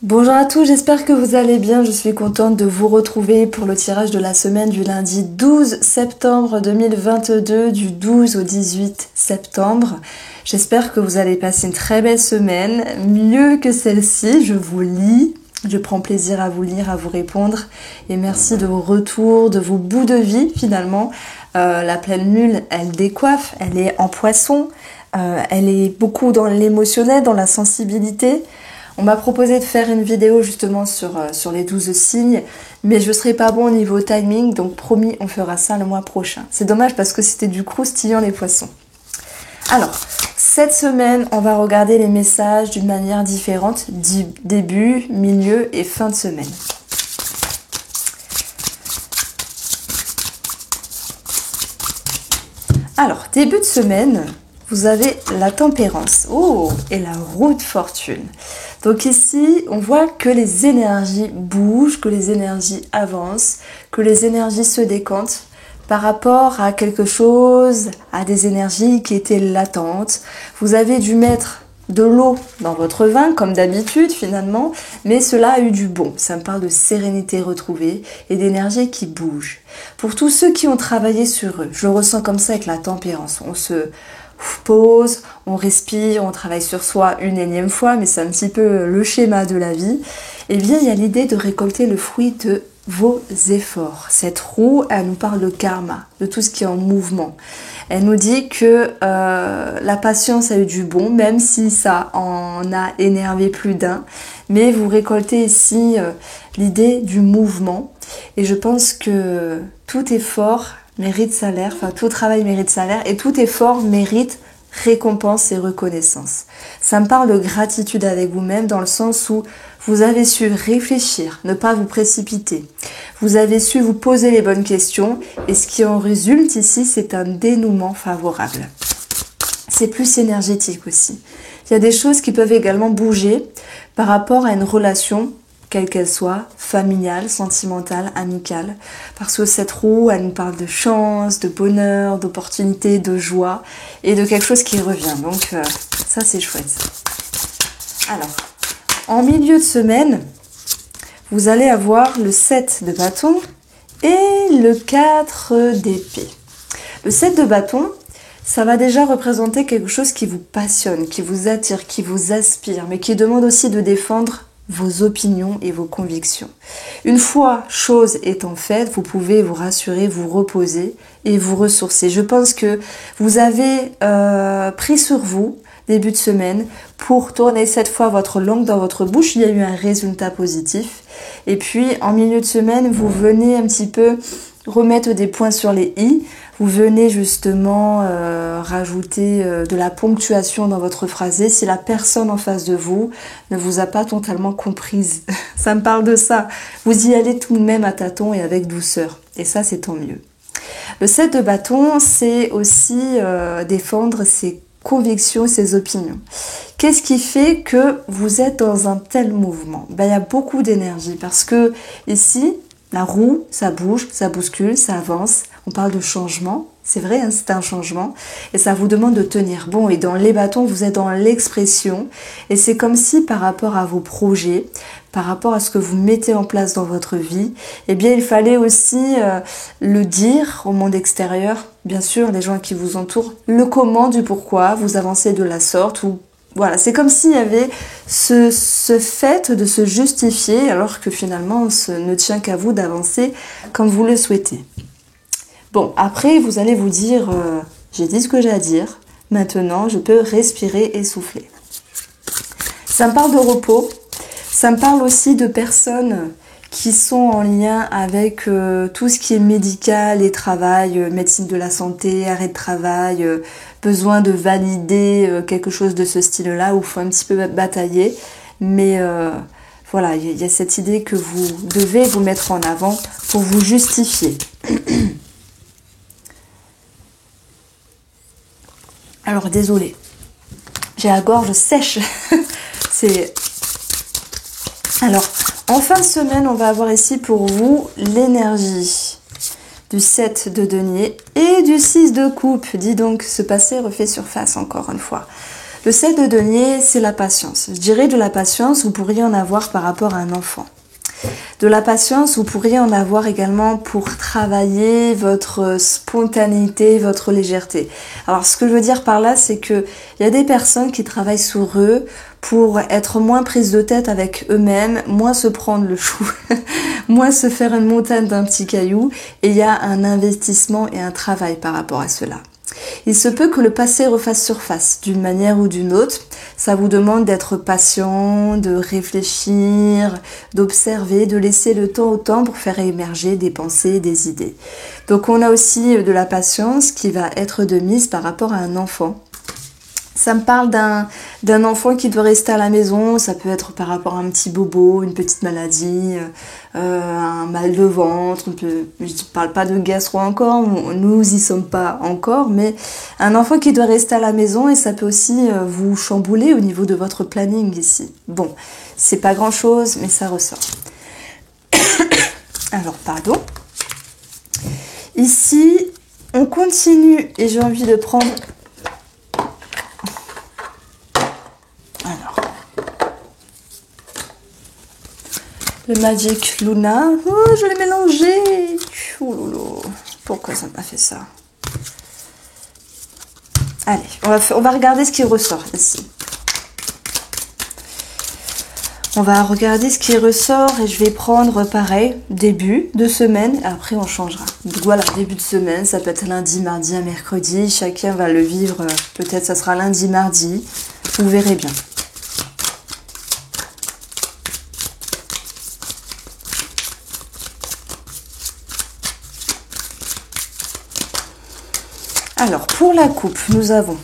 Bonjour à tous, j'espère que vous allez bien. Je suis contente de vous retrouver pour le tirage de la semaine du lundi 12 septembre 2022, du 12 au 18 septembre. J'espère que vous allez passer une très belle semaine, mieux que celle-ci. Je vous lis, je prends plaisir à vous lire, à vous répondre. Et merci de vos retours, de vos bouts de vie finalement. La pleine lune, elle décoiffe, elle est en poisson, elle est beaucoup dans l'émotionnel, dans la sensibilité. On m'a proposé de faire une vidéo justement sur les 12 signes, mais je serai pas bon au niveau timing, donc promis, on fera ça le mois prochain. C'est dommage parce que c'était du croustillant les poissons. Alors, cette semaine, on va regarder les messages d'une manière différente, début, milieu et fin de semaine. Alors, début de semaine, vous avez la tempérance. Oh, et la roue de fortune. Donc ici, on voit que les énergies bougent, que les énergies avancent, que les énergies se décantent par rapport à quelque chose, à des énergies qui étaient latentes. Vous avez dû mettre de l'eau dans votre vin, comme d'habitude finalement, mais cela a eu du bon. Ça me parle de sérénité retrouvée et d'énergie qui bouge. Pour tous ceux qui ont travaillé sur eux, je le ressens comme ça avec la tempérance. On se pause, on respire, on travaille sur soi une énième fois, mais c'est un petit peu le schéma de la vie. Et bien, il y a l'idée de récolter le fruit de vos efforts. Cette roue, elle nous parle de karma, de tout ce qui est en mouvement. Elle nous dit que la patience a eu du bon, même si ça en a énervé plus d'un. Mais vous récoltez ici l'idée du mouvement. Et je pense que tout effort mérite salaire, enfin tout travail mérite salaire et tout effort mérite récompense et reconnaissance. Ça me parle de gratitude avec vous-même dans le sens où vous avez su réfléchir, ne pas vous précipiter. Vous avez su vous poser les bonnes questions et ce qui en résulte ici, c'est un dénouement favorable. C'est plus énergétique aussi. Il y a des choses qui peuvent également bouger par rapport à une relation, quelle qu'elle soit, familiale, sentimentale, amicale. Parce que cette roue, elle nous parle de chance, de bonheur, d'opportunité, de joie et de quelque chose qui revient. Donc ça, c'est chouette. Alors, en milieu de semaine, vous allez avoir le 7 de bâton et le 4 d'épée. Le 7 de bâton, ça va déjà représenter quelque chose qui vous passionne, qui vous attire, qui vous aspire, mais qui demande aussi de défendre vos opinions et vos convictions. Une fois chose étant faite, vous pouvez vous rassurer, vous reposer et vous ressourcer. Je pense que vous avez pris sur vous, début de semaine, pour tourner cette fois votre langue dans votre bouche. Il y a eu un résultat positif. Et puis, en milieu de semaine, vous venez un petit peu remettre des points sur les i. Vous venez justement rajouter de la ponctuation dans votre phrasé si la personne en face de vous ne vous a pas totalement comprise. Ça me parle de ça. Vous y allez tout de même à tâtons et avec douceur. Et ça, c'est tant mieux. Le 7 de bâton, c'est aussi défendre ses convictions, ses opinions. Qu'est-ce qui fait que vous êtes dans un tel mouvement? Il y a beaucoup d'énergie parce que ici, la roue, ça bouge, ça bouscule, ça avance. On parle de changement. C'est vrai, hein, c'est un changement. Et ça vous demande de tenir bon. Et dans les bâtons, vous êtes dans l'expression. Et c'est comme si par rapport à vos projets, par rapport à ce que vous mettez en place dans votre vie, eh bien, il fallait aussi le dire au monde extérieur. Bien sûr, les gens qui vous entourent, le comment, du pourquoi, vous avancez de la sorte ou voilà, c'est comme s'il y avait ce fait de se justifier alors que finalement, ce ne tient qu'à vous d'avancer comme vous le souhaitez. Bon, après, vous allez vous dire, j'ai dit ce que j'ai à dire, maintenant je peux respirer et souffler. Ça me parle de repos, ça me parle aussi de personnes qui sont en lien avec tout ce qui est médical et travail, médecine de la santé, arrêt de travail, besoin de valider quelque chose de ce style-là où il faut un petit peu batailler. Mais voilà, il y a cette idée que vous devez vous mettre en avant pour vous justifier. Alors, désolée, j'ai la gorge sèche. Alors, en fin de semaine, on va avoir ici pour vous l'énergie du 7 de denier et du 6 de coupe. Dis donc, ce passé refait surface encore une fois. Le 7 de denier, c'est la patience. Je dirais de la patience, vous pourriez en avoir par rapport à un enfant. De la patience, vous pourriez en avoir également pour travailler votre spontanéité, votre légèreté. Alors, ce que je veux dire par là, c'est que il y a des personnes qui travaillent sur eux pour être moins prises de tête avec eux-mêmes, moins se prendre le chou, moins se faire une montagne d'un petit caillou, et il y a un investissement et un travail par rapport à cela. Il se peut que le passé refasse surface d'une manière ou d'une autre. Ça vous demande d'être patient, de réfléchir, d'observer, de laisser le temps au temps pour faire émerger des pensées, des idées. Donc on a aussi de la patience qui va être de mise par rapport à un enfant. Ça me parle d'un enfant qui doit rester à la maison, ça peut être par rapport à un petit bobo, une petite maladie, un mal de ventre, je ne parle pas de gastro encore, nous y sommes pas encore, mais un enfant qui doit rester à la maison et ça peut aussi vous chambouler au niveau de votre planning ici. Bon, c'est pas grand chose, mais ça ressort. Alors, pardon. Ici, on continue et j'ai envie de prendre... Le Magic Luna. Oh, je l'ai mélangé. Oh lolo. Pourquoi ça m'a fait ça? Allez, on va regarder ce qui ressort ici. On va regarder ce qui ressort et je vais prendre pareil, début de semaine. Après, on changera. Donc voilà, début de semaine, ça peut être lundi, mardi, à mercredi. Chacun va le vivre. Peut-être ça sera lundi, mardi. Vous verrez bien. Alors, pour la coupe, nous avons,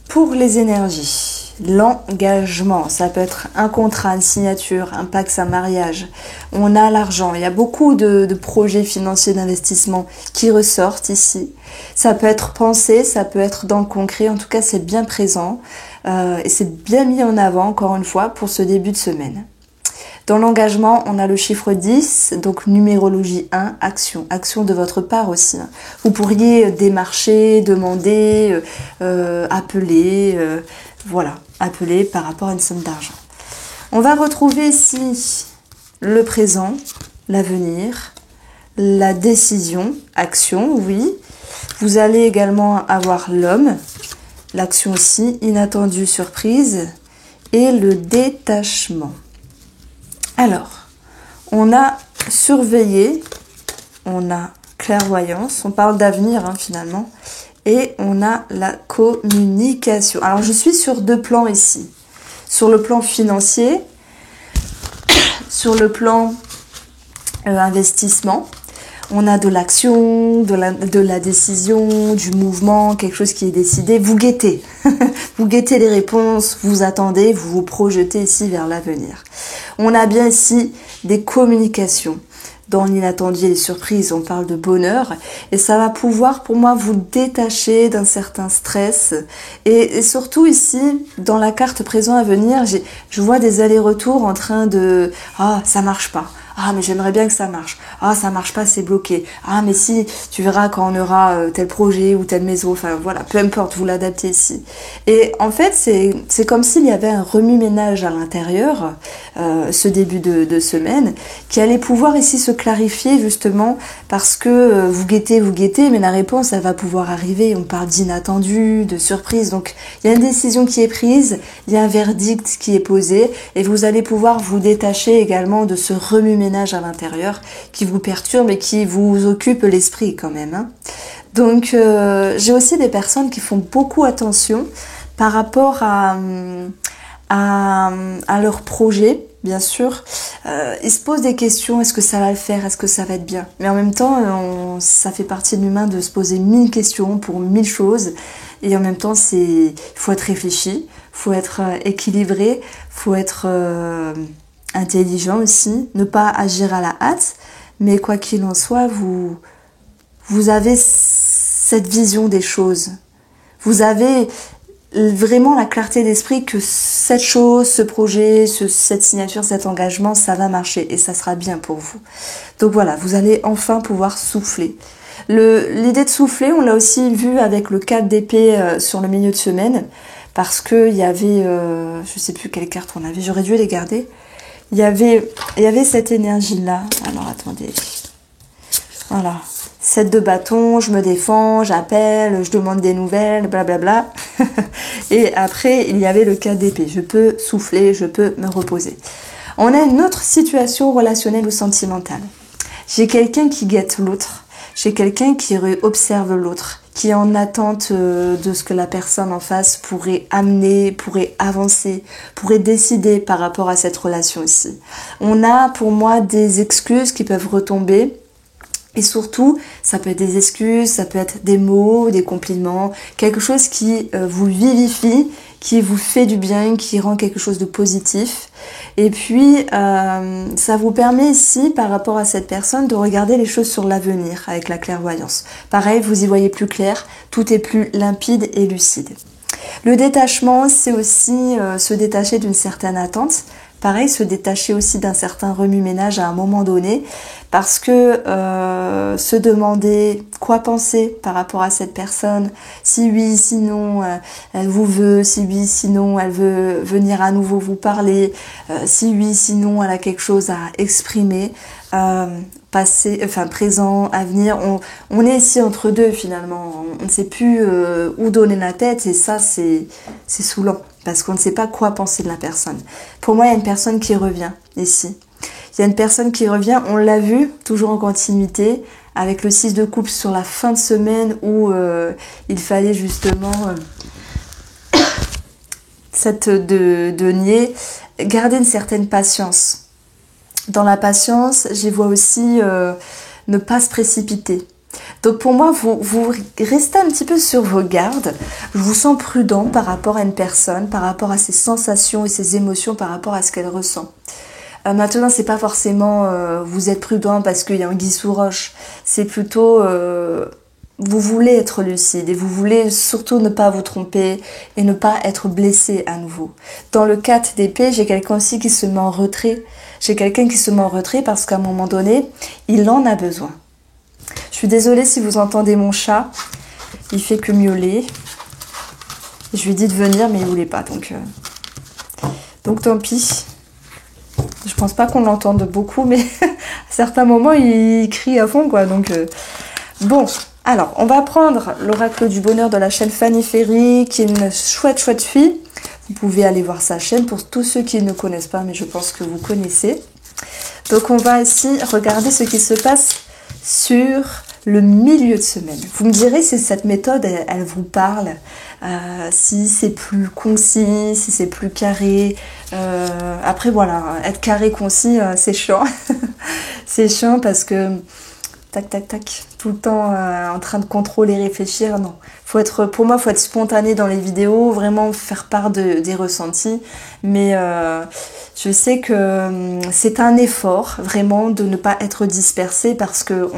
pour les énergies, l'engagement. Ça peut être un contrat, une signature, un pax, un mariage. On a l'argent. Il y a beaucoup de projets financiers d'investissement qui ressortent ici. Ça peut être pensé, ça peut être dans le concret. En tout cas, c'est bien présent. Et c'est bien mis en avant, encore une fois, pour ce début de semaine. Dans l'engagement, on a le chiffre 10, donc numérologie 1, action. Action de votre part aussi. Vous pourriez démarcher, demander, appeler, voilà, appeler par rapport à une somme d'argent. On va retrouver ici le présent, l'avenir, la décision, action, oui. Vous allez également avoir l'homme, l'action aussi, inattendue, surprise, et le détachement. Alors, on a surveillé, on a clairvoyance, on parle d'avenir finalement, et on a la communication. Alors, je suis sur deux plans ici. Sur le plan financier, sur le plan investissement, on a de l'action, de la décision, du mouvement, quelque chose qui est décidé. Vous guettez. Vous guettez les réponses, vous attendez, vous vous projetez ici vers l'avenir. On a bien ici des communications. Dans l'inattendu et les surprises, on parle de bonheur. Et ça va pouvoir, pour moi, vous détacher d'un certain stress. Et surtout ici, dans la carte présent à venir, je vois des allers-retours en train de... Ah, ça marche pas. Ah, mais j'aimerais bien que ça marche. Ah, ça marche pas, c'est bloqué. Ah, mais si, tu verras quand on aura tel projet ou telle maison. Enfin, voilà, peu importe, vous l'adaptez ici. Et en fait, c'est comme s'il y avait un remue-ménage à l'intérieur, ce début de semaine, qui allait pouvoir ici se clarifier justement parce que vous guettez, mais la réponse, elle va pouvoir arriver. On parle d'inattendu, de surprise. Donc, il y a une décision qui est prise, il y a un verdict qui est posé et vous allez pouvoir vous détacher également de ce remue-ménage à l'intérieur qui vous perturbe et qui vous occupe l'esprit quand même. Donc j'ai aussi des personnes qui font beaucoup attention par rapport à leur projet, bien sûr. Ils se posent des questions, est-ce que ça va le faire, est-ce que ça va être bien? Mais en même temps, ça fait partie de l'humain de se poser 1000 questions pour 1000 choses. Et en même temps, il faut être réfléchi, faut être équilibré, faut être... intelligent aussi, ne pas agir à la hâte, mais quoi qu'il en soit, vous avez cette vision des choses. Vous avez vraiment la clarté d'esprit que cette chose, ce projet, cette signature, cet engagement, ça va marcher et ça sera bien pour vous. Donc voilà, vous allez enfin pouvoir souffler. L'idée de souffler, on l'a aussi vu avec le 4 d'épée sur le milieu de semaine. parce que il y avait, je sais plus quelle carte on avait, j'aurais dû les garder. Il y avait cette énergie-là. Alors, attendez. Voilà. 7 de bâton, je me défends, j'appelle, je demande des nouvelles, blablabla. Et après, il y avait le 4 d'épée. Je peux souffler, je peux me reposer. On a une autre situation relationnelle ou sentimentale. J'ai quelqu'un qui guette l'autre. J'ai quelqu'un qui observe l'autre, qui est en attente de ce que la personne en face pourrait amener, pourrait avancer, pourrait décider par rapport à cette relation ici. On a pour moi des excuses qui peuvent retomber. Et surtout, ça peut être des excuses, ça peut être des mots, des compliments, quelque chose qui vous vivifie, qui vous fait du bien, qui rend quelque chose de positif. Et puis, ça vous permet ici, par rapport à cette personne, de regarder les choses sur l'avenir avec la clairvoyance. Pareil, vous y voyez plus clair, tout est plus limpide et lucide. Le détachement, c'est aussi se détacher d'une certaine attente. Pareil, se détacher aussi d'un certain remue-ménage à un moment donné, parce que se demander quoi penser par rapport à cette personne, si oui, sinon elle vous veut, si oui, sinon elle veut venir à nouveau vous parler, si oui, sinon elle a quelque chose à exprimer, passé, enfin présent, avenir, on est ici entre deux finalement, on ne sait plus où donner la tête et ça c'est saoulant. Parce qu'on ne sait pas quoi penser de la personne. Pour moi, il y a une personne qui revient ici. Il y a une personne qui revient, on l'a vu, toujours en continuité, avec le 6 de coupe sur la fin de semaine où il fallait justement de nier, garder une certaine patience. Dans la patience, j'y vois aussi ne pas se précipiter. Donc pour moi, vous restez un petit peu sur vos gardes. Je vous sens prudent par rapport à une personne, par rapport à ses sensations et ses émotions, par rapport à ce qu'elle ressent. Maintenant, c'est pas forcément vous êtes prudent parce qu'il y a un anguille sous roche. C'est plutôt vous voulez être lucide et vous voulez surtout ne pas vous tromper et ne pas être blessé à nouveau. Dans le 4 d'épée, j'ai quelqu'un aussi qui se met en retrait. J'ai quelqu'un qui se met en retrait parce qu'à un moment donné, il en a besoin. Je suis désolée si vous entendez mon chat, il fait que miauler. Je lui ai dit de venir mais il voulait pas, donc tant pis. Je pense pas qu'on l'entende beaucoup, mais à certains moments il crie à fond quoi. Donc bon, alors on va prendre l'oracle du bonheur de la chaîne Fanny Ferry, qui est une chouette fille. Vous pouvez aller voir sa chaîne pour tous ceux qui ne connaissent pas, mais je pense que vous connaissez. Donc on va ici regarder ce qui se passe sur le milieu de semaine. Vous me direz si cette méthode, elle vous parle, si c'est plus concis, si c'est plus carré. Après voilà, être carré, concis, c'est chiant. C'est chiant parce que tac, tout le temps en train de contrôler, réfléchir, non. Pour moi, faut être spontané dans les vidéos, vraiment faire part des ressentis. Mais je sais que c'est un effort, vraiment, de ne pas être dispersé parce que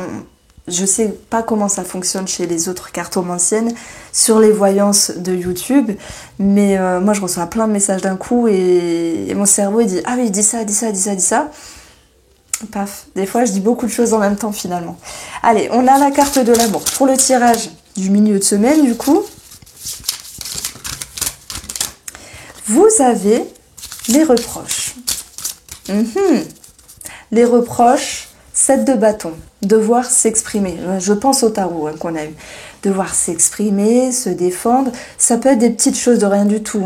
je sais pas comment ça fonctionne chez les autres cartomanciennes sur les voyances de YouTube, mais moi, je reçois plein de messages d'un coup et mon cerveau, il dit « Ah oui, dis ça. » Paf, des fois je dis beaucoup de choses en même temps finalement. Allez, on a la carte de l'amour. Pour le tirage du milieu de semaine, du coup, vous avez les reproches. Les reproches, 7 de bâton, devoir s'exprimer. Je pense au tarot qu'on a eu. Devoir s'exprimer, se défendre, ça peut être des petites choses de rien du tout.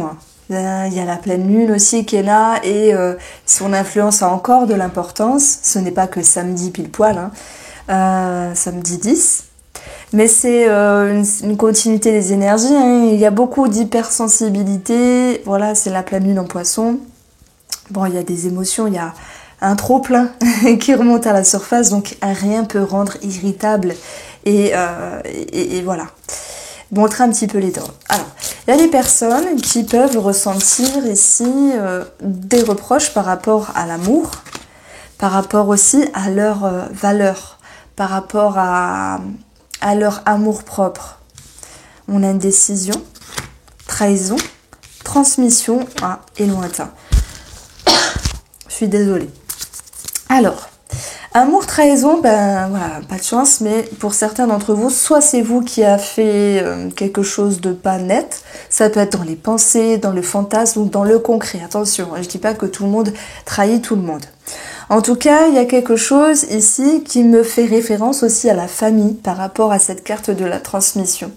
Il y a la pleine lune aussi qui est là et son influence a encore de l'importance. Ce n'est pas que samedi pile poil, samedi 10. Mais c'est une continuité des énergies. Il y a beaucoup d'hypersensibilité. Voilà, c'est la pleine lune en poisson. Bon, il y a des émotions, il y a un trop-plein qui remonte à la surface. Donc rien peut rendre irritable. Et voilà. Montrer un petit peu les dents. Alors, il y a des personnes qui peuvent ressentir ici des reproches par rapport à l'amour, par rapport aussi à leur valeur, par rapport à leur amour propre. On a une décision, trahison, transmission et lointain. Je suis désolée. Alors, Amour, trahison, ben voilà, pas de chance, mais pour certains d'entre vous, soit c'est vous qui a fait quelque chose de pas net, ça peut être dans les pensées, dans le fantasme ou dans le concret. Attention, je dis pas que tout le monde trahit tout le monde. En tout cas, il y a quelque chose ici qui me fait référence aussi à la famille par rapport à cette carte de la transmission.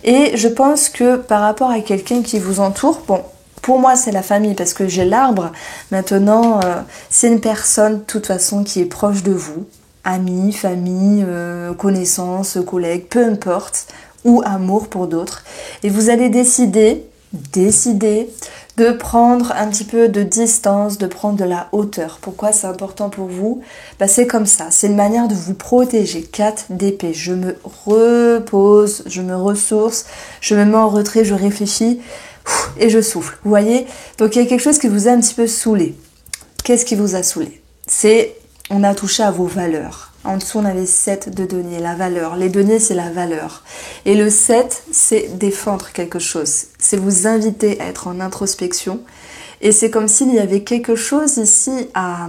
Et je pense que par rapport à quelqu'un qui vous entoure, bon, pour moi, c'est la famille parce que j'ai l'arbre. Maintenant, c'est une personne, de toute façon, qui est proche de vous. Amis, famille, connaissances, collègues, peu importe. Ou amour pour d'autres. Et vous allez décider de prendre un petit peu de distance, de prendre de la hauteur. Pourquoi c'est important pour vous? Bah, c'est comme ça. C'est une manière de vous protéger. 4 d'épée. Je me repose, je me ressource, je me mets en retrait, je réfléchis. Et je souffle, vous voyez? Donc il y a quelque chose qui vous a un petit peu saoulé. Qu'est-ce qui vous a saoulé? On a touché à vos valeurs. En dessous, on avait 7 de denier, la valeur. Les deniers, c'est la valeur. Et le 7, c'est défendre quelque chose. C'est vous inviter à être en introspection. Et c'est comme s'il y avait quelque chose ici à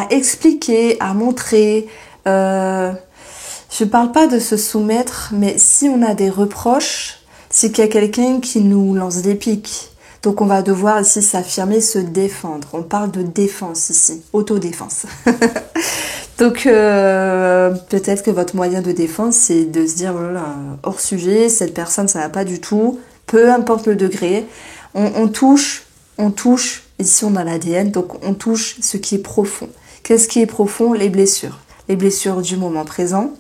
expliquer, à montrer. Je ne parle pas de se soumettre, mais si on a des reproches, c'est qu'il y a quelqu'un qui nous lance des pics. Donc on va devoir ici s'affirmer, se défendre. On parle de défense ici, autodéfense. Donc peut-être que votre moyen de défense, c'est de se dire, oh là là, hors sujet, cette personne, ça va pas du tout. Peu importe le degré, on touche, ici on a l'ADN, donc on touche ce qui est profond. Qu'est-ce qui est profond? Les blessures. Les blessures du moment présent,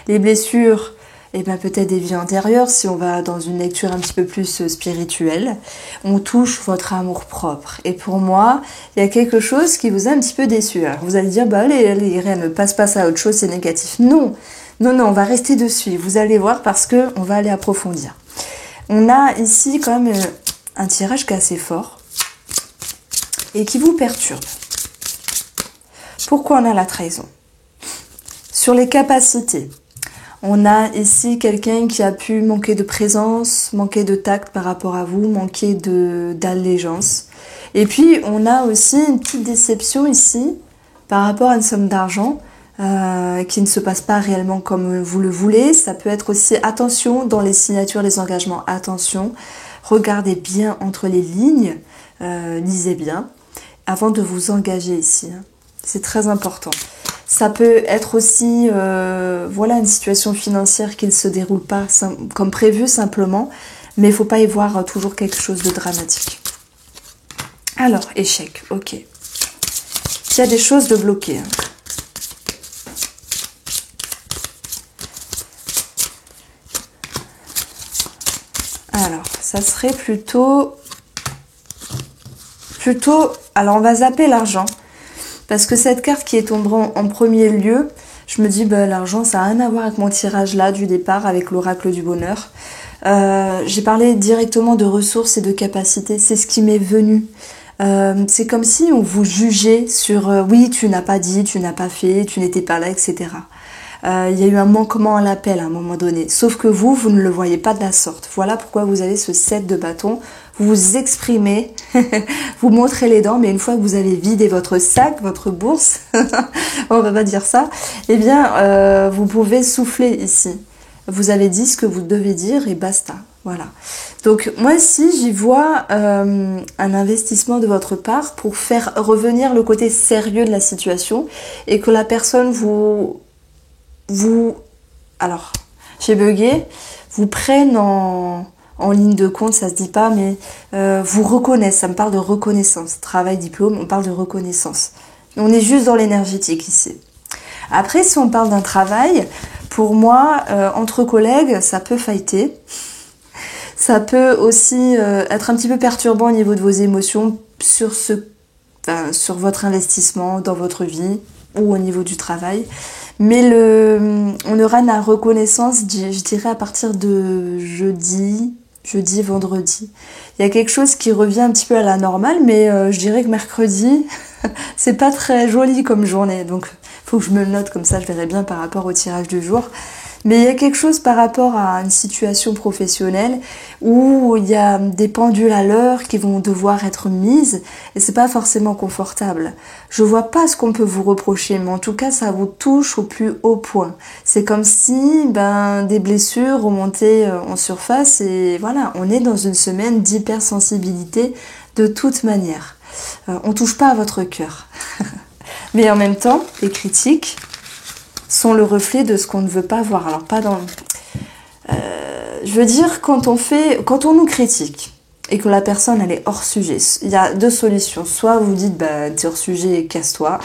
les blessures et bien peut-être des vies antérieures, si on va dans une lecture un petit peu plus spirituelle, on touche votre amour propre. Et pour moi, il y a quelque chose qui vous a un petit peu déçu. Alors vous allez dire, bah allez, Irène, passe pas à autre chose, c'est négatif. Non, on va rester dessus. Vous allez voir parce que on va aller approfondir. On a ici quand même un tirage qui est assez fort et qui vous perturbe. Pourquoi on a la trahison? Sur les capacités. On a ici quelqu'un qui a pu manquer de présence, manquer de tact par rapport à vous, manquer d'allégeance. Et puis, on a aussi une petite déception ici par rapport à une somme d'argent qui ne se passe pas réellement comme vous le voulez. Ça peut être aussi, attention, dans les signatures, les engagements, attention, regardez bien entre les lignes, lisez bien, avant de vous engager ici. C'est très important. Ça peut être aussi voilà, une situation financière qui ne se déroule pas comme prévu simplement, mais il ne faut pas y voir toujours quelque chose de dramatique. Alors, échec, ok. Il y a des choses de bloquées. Alors, ça serait plutôt... Alors, on va zapper l'argent. Parce que cette carte qui est tombée en premier lieu, je me dis, bah, l'argent, ça n'a rien à voir avec mon tirage là du départ, avec l'oracle du bonheur. J'ai parlé directement de ressources et de capacités, c'est ce qui m'est venu. C'est comme si on vous jugeait sur oui, tu n'as pas dit, tu n'as pas fait, tu n'étais pas là, etc. Il y a eu un manquement à l'appel à un moment donné. Sauf que vous ne le voyez pas de la sorte. Voilà pourquoi vous avez ce 7 de bâton. Vous vous exprimez, vous montrez les dents, mais une fois que vous avez vidé votre sac, votre bourse, on va pas dire ça, eh bien, vous pouvez souffler ici. Vous avez dit ce que vous devez dire et basta. Voilà. Donc, moi ici, j'y vois un investissement de votre part pour faire revenir le côté sérieux de la situation et que la personne alors, j'ai bugué, vous prenne en ligne de compte, ça se dit pas, mais vous reconnaissent, ça me parle de reconnaissance. Travail, diplôme, on parle de reconnaissance. On est juste dans l'énergétique ici. Après, si on parle d'un travail, pour moi, entre collègues, ça peut fighter. Ça peut aussi être un petit peu perturbant au niveau de vos émotions sur votre investissement dans votre vie ou au niveau du travail. Mais on aura la reconnaissance, je dirais, à partir de jeudi, vendredi. Il y a quelque chose qui revient un petit peu à la normale, mais je dirais que mercredi, c'est pas très joli comme journée. Donc, faut que je me le note, comme ça je verrai bien par rapport au tirage du jour. Mais il y a quelque chose par rapport à une situation professionnelle où il y a des pendules à l'heure qui vont devoir être mises et c'est pas forcément confortable. Je vois pas ce qu'on peut vous reprocher, mais en tout cas ça vous touche au plus haut point. C'est comme si des blessures remontaient en surface et voilà, on est dans une semaine d'hypersensibilité de toute manière. On touche pas à votre cœur. Mais en même temps, les critiques sont le reflet de ce qu'on ne veut pas voir. Alors pas dans... je veux dire, quand on nous critique et que la personne elle est hors sujet, il y a deux solutions. Soit vous dites t'es hors sujet, casse-toi.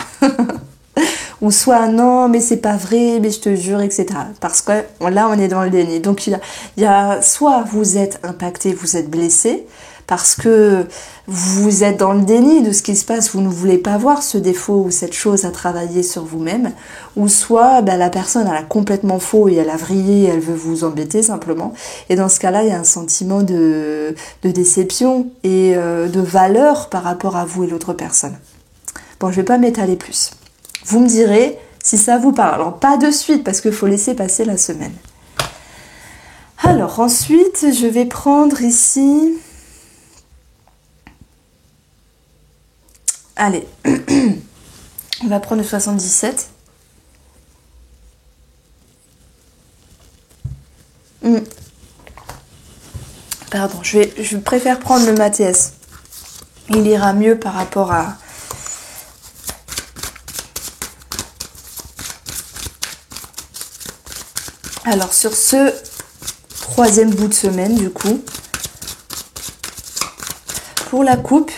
Ou soit non mais c'est pas vrai, mais je te jure, etc. Parce que là on est dans le déni. Donc il y a soit vous êtes impacté, vous êtes blessé, parce que vous êtes dans le déni de ce qui se passe, vous ne voulez pas voir ce défaut ou cette chose à travailler sur vous-même, ou soit la personne elle a complètement faux et elle a vrillé, elle veut vous embêter simplement, et dans ce cas-là il y a un sentiment de déception et de valeur par rapport à vous et l'autre personne. Bon, je vais pas m'étaler plus. Vous me direz si ça vous parle. Alors pas de suite parce qu'il faut laisser passer la semaine. Alors ensuite je vais prendre ici... Allez, on va prendre le 77. Pardon, je préfère prendre le Mathias. Il ira mieux par rapport à... Alors, sur ce troisième bout de semaine, du coup, pour la coupe,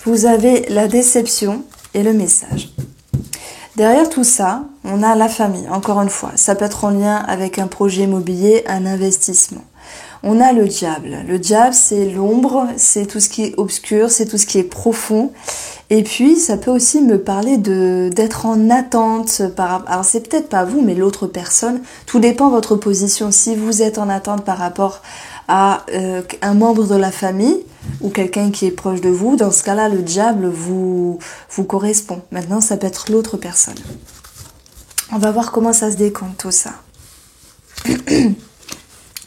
vous avez la déception et le message. Derrière tout ça, on a la famille, encore une fois. Ça peut être en lien avec un projet immobilier, un investissement. On a le diable. Le diable, c'est l'ombre, c'est tout ce qui est obscur, c'est tout ce qui est profond. Et puis, ça peut aussi me parler d'être en attente. Alors, c'est peut-être pas vous, mais l'autre personne. Tout dépend de votre position. Si vous êtes en attente par rapport à un membre de la famille ou quelqu'un qui est proche de vous, dans ce cas-là, le diable vous correspond. Maintenant, ça peut être l'autre personne. On va voir comment ça se décompte tout ça.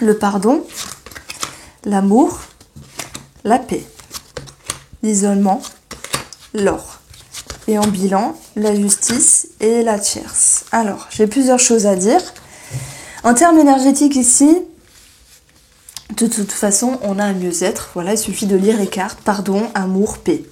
Le pardon, l'amour, la paix, l'isolement, l'or. Et en bilan, la justice et la tierce. Alors, j'ai plusieurs choses à dire. En termes énergétiques ici, de toute façon, on a un mieux-être. Voilà, il suffit de lire les cartes. Pardon, amour, paix.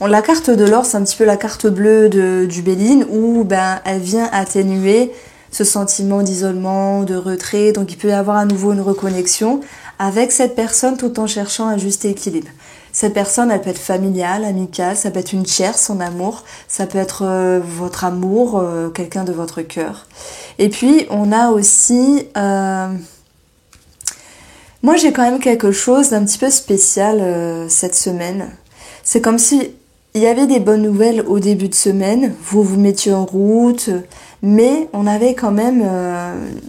La carte de l'or, c'est un petit peu la carte bleue du Béline où elle vient atténuer ce sentiment d'isolement, de retrait. Donc, il peut y avoir à nouveau une reconnexion avec cette personne tout en cherchant un juste équilibre. Cette personne, elle peut être familiale, amicale, ça peut être une tierce en amour, ça peut être votre amour, quelqu'un de votre cœur. Et puis, on a aussi... Moi, j'ai quand même quelque chose d'un petit peu spécial cette semaine. C'est comme si il y avait des bonnes nouvelles au début de semaine, vous vous mettiez en route, mais on avait quand même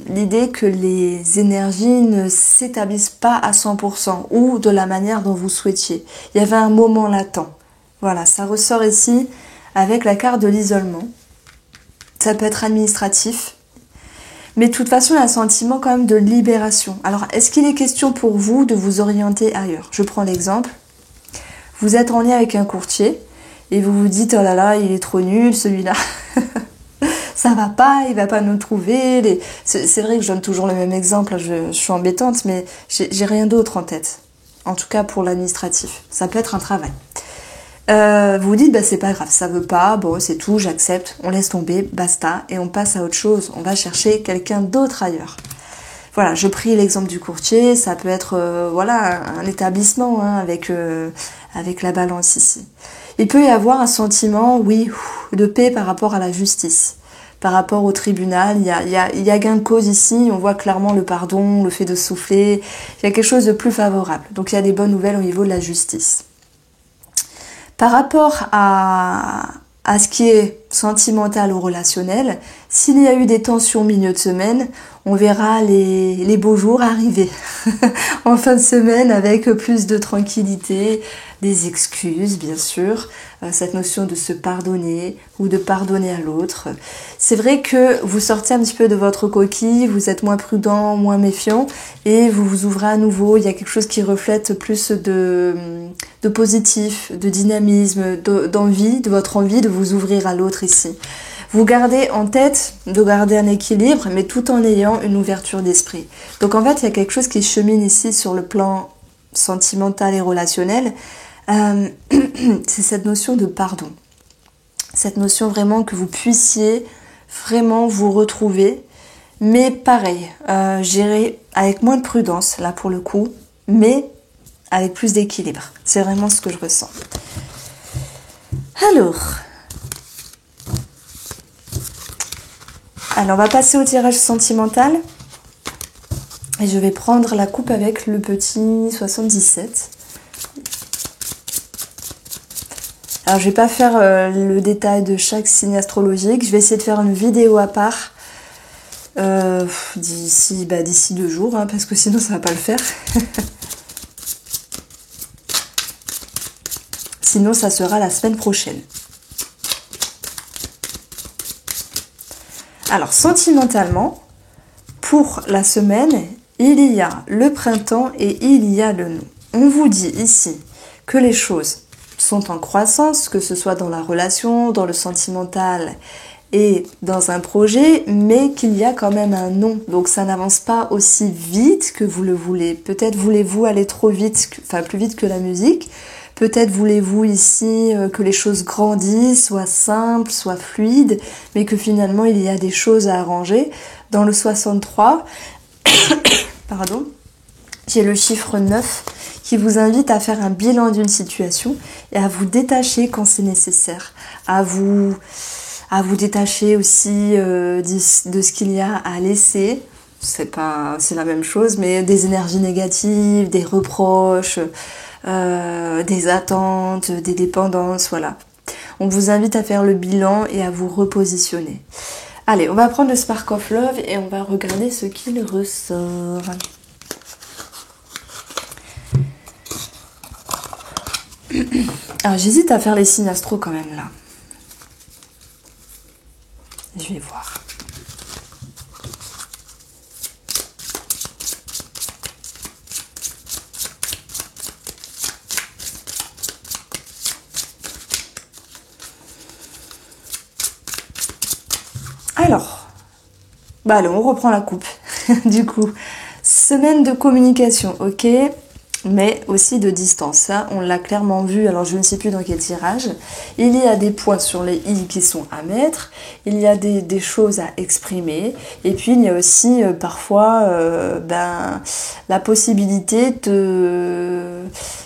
l'idée que les énergies ne s'établissent pas à 100% ou de la manière dont vous souhaitiez. Il y avait un moment latent. Voilà, ça ressort ici avec la carte de l'isolement. Ça peut être administratif. Mais de toute façon, il y a un sentiment quand même de libération. Alors, est-ce qu'il est question pour vous de vous orienter ailleurs? Je prends l'exemple. Vous êtes en lien avec un courtier et vous vous dites « Oh là là, il est trop nul, celui-là. Ça va pas, il va pas nous trouver. » C'est vrai que je donne toujours le même exemple. Je suis embêtante, mais j'ai rien d'autre en tête. En tout cas, pour l'administratif. Ça peut être un travail. Vous vous dites c'est pas grave, ça veut pas, bon c'est tout, j'accepte, on laisse tomber, basta, et on passe à autre chose, on va chercher quelqu'un d'autre ailleurs. Voilà, je pris l'exemple du courtier, ça peut être un établissement avec la balance ici. Il peut y avoir un sentiment, oui, de paix par rapport à la justice, par rapport au tribunal, il y a gain de cause ici, on voit clairement le pardon, le fait de souffler, il y a quelque chose de plus favorable, donc il y a des bonnes nouvelles au niveau de la justice. Par rapport à ce qui est sentimental ou relationnel, s'il y a eu des tensions au milieu de semaine, on verra les beaux jours arriver en fin de semaine avec plus de tranquillité, des excuses, bien sûr, cette notion de se pardonner ou de pardonner à l'autre. C'est vrai que vous sortez un petit peu de votre coquille, vous êtes moins prudent, moins méfiant et vous vous ouvrez à nouveau. Il y a quelque chose qui reflète plus de positif, de dynamisme, d'envie, de votre envie de vous ouvrir à l'autre ici. Vous gardez en tête de garder un équilibre, mais tout en ayant une ouverture d'esprit. Donc en fait, il y a quelque chose qui chemine ici sur le plan sentimental et relationnel. C'est cette notion de pardon. Cette notion vraiment que vous puissiez vraiment vous retrouver. Mais pareil, gérer avec moins de prudence, là pour le coup, mais avec plus d'équilibre. C'est vraiment ce que je ressens. Alors, on va passer au tirage sentimental. Et je vais prendre la coupe avec le petit 77. Alors, je vais pas faire le détail de chaque signe astrologique. Je vais essayer de faire une vidéo à part d'ici 2 jours, hein, parce que sinon, ça va pas le faire. Sinon, ça sera la semaine prochaine. Alors, sentimentalement, pour la semaine, il y a le printemps et il y a le non. On vous dit ici que les choses sont en croissance, que ce soit dans la relation, dans le sentimental et dans un projet, mais qu'il y a quand même un non. Donc, ça n'avance pas aussi vite que vous le voulez. Peut-être voulez-vous aller trop vite, enfin plus vite que la musique. Peut-être voulez-vous ici que les choses grandissent, soient simples, soient fluides, mais que finalement il y a des choses à arranger. Dans le 63, pardon, j'ai le chiffre 9 qui vous invite à faire un bilan d'une situation et à vous détacher quand c'est nécessaire. À vous détacher aussi de ce qu'il y a à laisser. C'est la même chose, mais des énergies négatives, des reproches, des attentes, des dépendances, voilà. On vous invite à faire le bilan et à vous repositionner. Allez, on va prendre le Spark of Love et on va regarder ce qu'il ressort. Alors, j'hésite à faire les signes astro quand même là. Je vais voir. Alors, allez, on reprend la coupe. Du coup, semaine de communication, ok, mais aussi de distance. Ça, on l'a clairement vu. Alors, je ne sais plus dans quel tirage. Il y a des points sur les i qui sont à mettre. Il y a des choses à exprimer. Et puis, il y a aussi parfois la possibilité de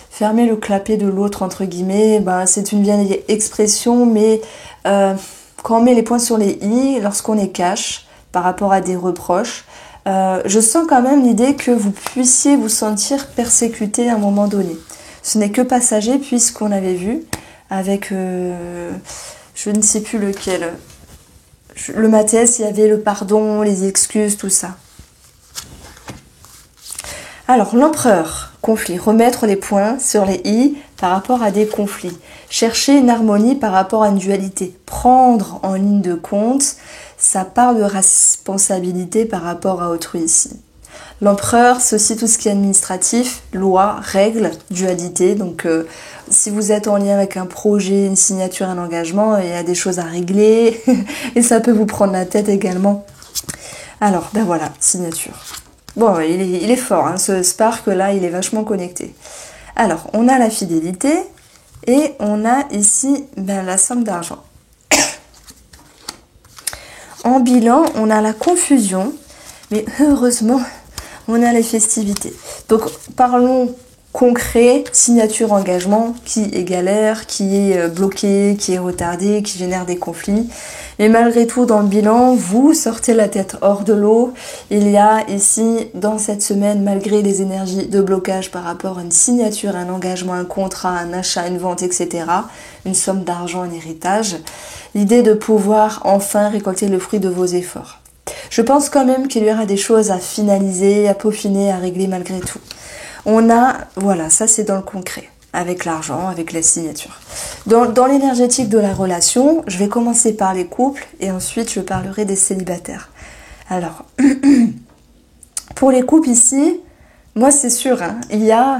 fermer le clapet de l'autre, entre guillemets. C'est une vieille expression, mais quand on met les points sur les i, lorsqu'on est cash par rapport à des reproches, je sens quand même l'idée que vous puissiez vous sentir persécuté à un moment donné. Ce n'est que passager puisqu'on avait vu avec, je ne sais plus lequel, le Mathias, il y avait le pardon, les excuses, tout ça. Alors, l'empereur, conflit, remettre les points sur les i par rapport à des conflits. Chercher une harmonie par rapport à une dualité. Prendre en ligne de compte sa part de responsabilité par rapport à autrui ici. L'empereur, c'est aussi tout ce qui est administratif, loi, règles, dualité. Donc, si vous êtes en lien avec un projet, une signature, un engagement, il y a des choses à régler et ça peut vous prendre la tête également. Alors, voilà, signature. Bon, il est fort, hein, ce Spark là, il est vachement connecté. Alors, on a la fidélité et on a ici la somme d'argent. En bilan, on a la confusion, mais heureusement, on a les festivités. Donc, parlons concret, signature, engagement, qui est galère, qui est bloqué, qui est retardé, qui génère des conflits. Mais malgré tout, dans le bilan, vous sortez la tête hors de l'eau. Il y a ici, dans cette semaine, malgré les énergies de blocage par rapport à une signature, un engagement, un contrat, un achat, une vente, etc., une somme d'argent, un héritage, l'idée de pouvoir enfin récolter le fruit de vos efforts. Je pense quand même qu'il y aura des choses à finaliser, à peaufiner, à régler malgré tout. On a, voilà, ça c'est dans le concret. avec l'argent, avec la signature. Dans l'énergétique de la relation, je vais commencer par les couples et ensuite je parlerai des célibataires. Alors, pour les couples ici, moi c'est sûr, hein, il y a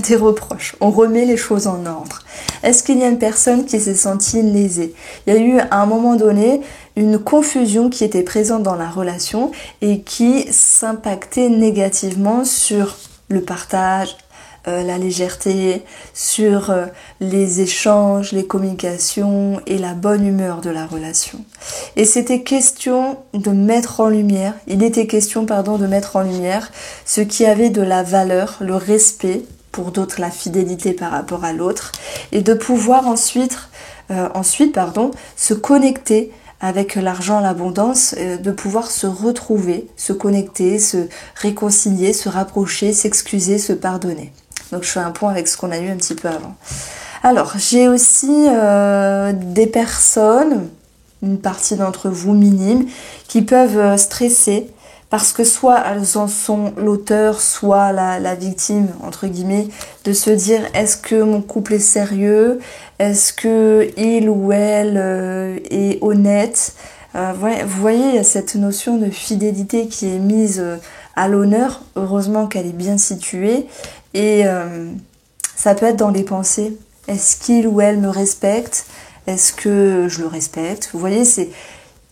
des reproches. On remet les choses en ordre. Est-ce qu'il y a une personne qui s'est sentie lésée? Il y a eu à un moment donné une confusion qui était présente dans la relation et qui s'impactait négativement sur le partage, la légèreté, sur les échanges, les communications et la bonne humeur de la relation. Et c'était question de mettre en lumière, il était question, pardon, de mettre en lumière ce qui avait de la valeur, le respect, pour d'autres la fidélité par rapport à l'autre, et de pouvoir ensuite se connecter avec l'argent, l'abondance, de pouvoir se retrouver, se connecter, se réconcilier, se rapprocher, s'excuser, se pardonner. Donc je fais un point avec ce qu'on a eu un petit peu avant. Alors, j'ai aussi des personnes, une partie d'entre vous minime, qui peuvent stresser parce que soit elles en sont l'auteur, soit la victime, entre guillemets, de se dire est-ce que mon couple est sérieux? Est-ce que il ou elle est honnête? Vous voyez, il y a cette notion de fidélité qui est mise à l'honneur. Heureusement qu'elle est bien située. Et ça peut être dans les pensées. Est-ce qu'il ou elle me respecte? Est-ce que je le respecte? Vous voyez, c'est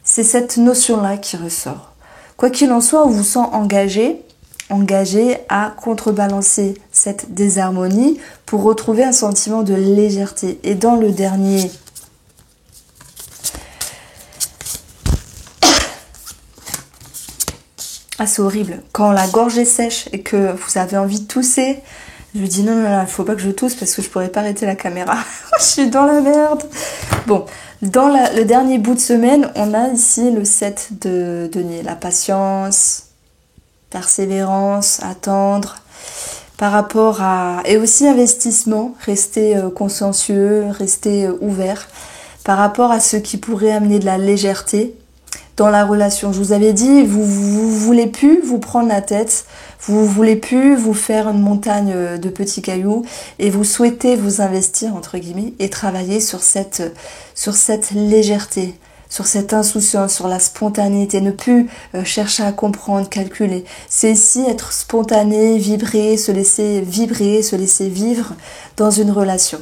cette notion-là qui ressort. Quoi qu'il en soit, on vous sent engagé à contrebalancer cette désharmonie pour retrouver un sentiment de légèreté. Et dans le dernier... Ah, c'est horrible. Quand la gorge est sèche et que vous avez envie de tousser, je lui dis non, il faut pas que je tousse parce que je pourrais pas arrêter la caméra. Je suis dans la merde. Bon, dans le dernier bout de semaine, on a ici le 7 de denier. La patience, persévérance, attendre, par rapport à... Et aussi investissement, rester consciencieux, rester ouvert, par rapport à ce qui pourrait amener de la légèreté dans la relation. Je vous avais dit, vous voulez plus vous prendre la tête, vous voulez plus vous faire une montagne de petits cailloux et vous souhaitez vous investir, entre guillemets, et travailler sur cette légèreté, sur cette insouciance, sur la spontanéité, ne plus chercher à comprendre, calculer. C'est ici être spontané, vibrer, se laisser vivre dans une relation.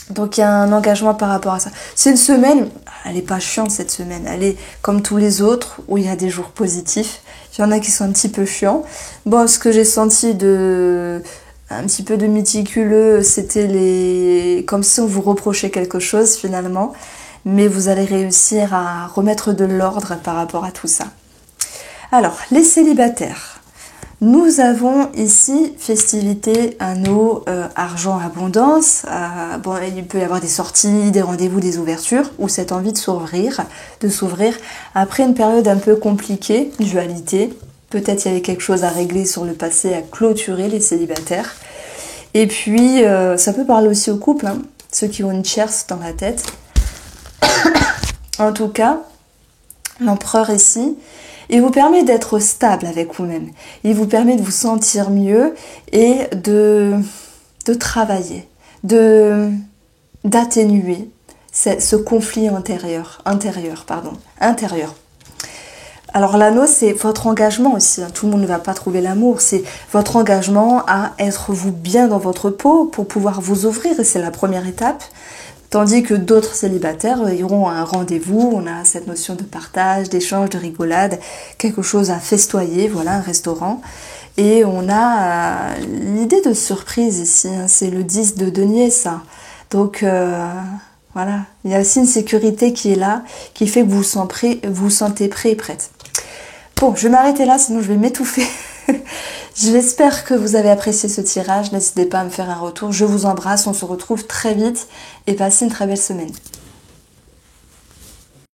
Donc il y a un engagement par rapport à ça. C'est une semaine, elle est pas chiante cette semaine, elle est comme tous les autres où il y a des jours positifs. Il y en a qui sont un petit peu chiants. Bon, ce que j'ai senti un petit peu de méticuleux, c'était comme si on vous reprochait quelque chose finalement, mais vous allez réussir à remettre de l'ordre par rapport à tout ça. Alors, les célibataires. Nous avons ici festivité, anneau, argent, abondance. Bon, il peut y avoir des sorties, des rendez-vous, des ouvertures, ou cette envie de s'ouvrir après une période un peu compliquée, dualité. Peut-être il y avait quelque chose à régler sur le passé, à clôturer les célibataires. Et puis, ça peut parler aussi aux couples, hein, ceux qui ont une tierce dans la tête. En tout cas, l'empereur ici, il vous permet d'être stable avec vous-même. Il vous permet de vous sentir mieux et de travailler, d'atténuer ce conflit intérieur. Alors l'anneau, c'est votre engagement aussi. Tout le monde ne va pas trouver l'amour. C'est votre engagement à être vous bien dans votre peau pour pouvoir vous ouvrir. Et c'est la première étape. Tandis que d'autres célibataires iront à un rendez-vous, on a cette notion de partage, d'échange, de rigolade, quelque chose à festoyer, voilà, un restaurant. Et on a l'idée de surprise ici, hein, c'est le 10 de denier ça. Donc voilà, il y a aussi une sécurité qui est là, qui fait que vous vous sentez prêt et prête. Bon, je vais m'arrêter là, sinon je vais m'étouffer. J'espère que vous avez apprécié ce tirage. N'hésitez pas à me faire un retour. Je vous embrasse. On se retrouve très vite et passez une très belle semaine.